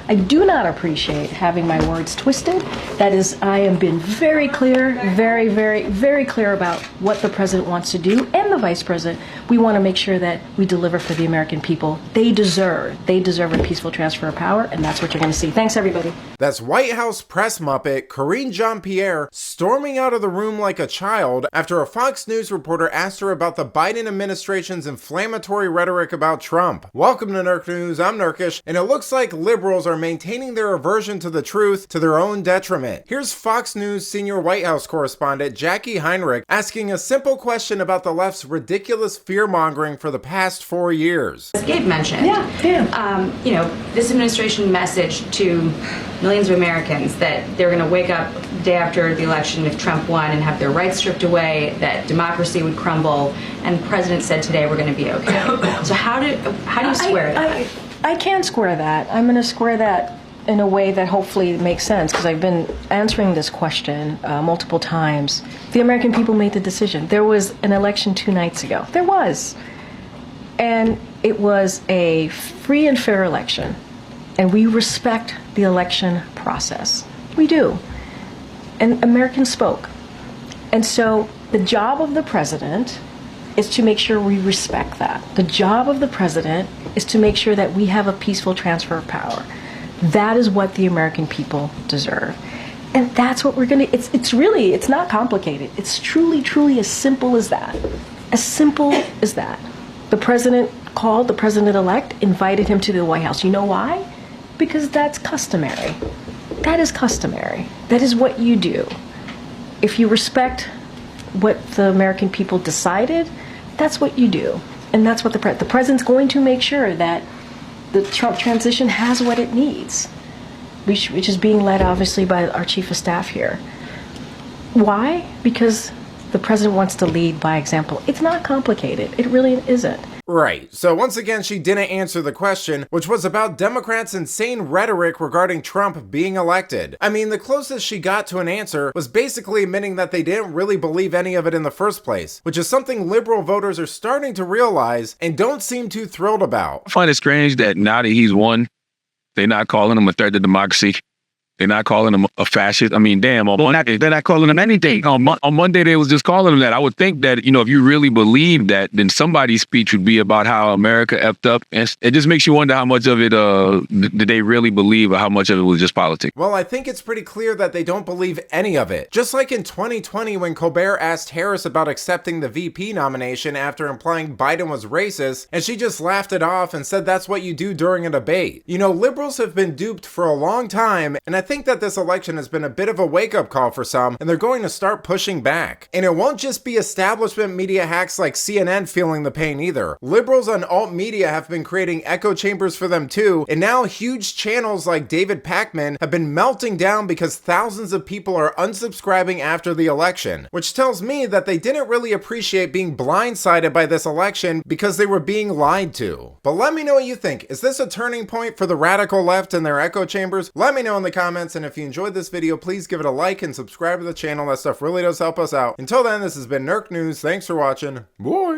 I do not appreciate having my words twisted. That is, I have been very clear, very clear about what the president wants to do, and the vice president. We want to make sure that we deliver for the American people. They deserve a peaceful transfer of power, and that's what you're going to see. Thanks, everybody. That's White House press muppet Karine Jean-Pierre storming out of the room like a child after a Fox News reporter asked her about the Biden administration's inflammatory rhetoric about Trump. Welcome to Nerk News, I'm Nerkish, and it looks like liberals are maintaining their aversion to the truth to their own detriment. Here's Fox News senior White House correspondent Jackie Heinrich asking a simple question about the left's ridiculous fear-mongering for the past 4 years. As Gabe mentioned, this administration message to millions of Americans that they're going to wake up the day after the election if Trump won and have their rights stripped away, that democracy would crumble, and the president said today we're going to be okay. So how do you square that? I can't square that. I'm going to square that in a way that hopefully makes sense, because I've been answering this question multiple times. The American people made the decision. There was an election 2 nights ago. There was. And it was a free and fair election. And we respect the election process. We do. And Americans spoke. And so the job of the president is to make sure we respect that. The job of the president is to make sure that we have a peaceful transfer of power. That is what the American people deserve. And that's what we're going to, it's not complicated. It's truly as simple as that. As simple as that. The president called, the president-elect invited him to the White House. You know why? Because that's customary. That is customary. That is what you do. If you respect what the American people decided, that's what you do. And that's what the president's going to make sure that the Trump transition has what it needs, which is being led obviously by our chief of staff here. Why? Because the president wants to lead by example. It's not complicated. It really isn't. Right. So once again, she didn't answer the question, which was about Democrats' insane rhetoric regarding Trump being elected. I mean, the closest she got to an answer was basically admitting that they didn't really believe any of it in the first place, which is something liberal voters are starting to realize and don't seem too thrilled about. I find it strange that now that he's won, they're not calling him a threat to democracy. They're not calling him a fascist. I mean, damn, they're not calling him anything. On Monday, they was just calling him that. I would think that, if you really believe that, then somebody's speech would be about how America effed up. And it just makes you wonder how much of it did they really believe, or how much of it was just politics. Well, I think it's pretty clear that they don't believe any of it. Just like in 2020 when Colbert asked Harris about accepting the VP nomination after implying Biden was racist, and she just laughed it off and said that's what you do during a debate. Liberals have been duped for a long time, and I think that this election has been a bit of a wake-up call for some, and they're going to start pushing back. And it won't just be establishment media hacks like CNN feeling the pain either. Liberals on alt media have been creating echo chambers for them too, and now huge channels like David Pakman have been melting down because thousands of people are unsubscribing after the election, which tells me that they didn't really appreciate being blindsided by this election because they were being lied to. But let me know what you think. Is this a turning point for the radical left and their echo chambers? Let me know in the comments. And if you enjoyed this video, please give it a like and subscribe to the channel. That stuff really does help us out. Until then, this has been Nerk News. Thanks for watching. Bye.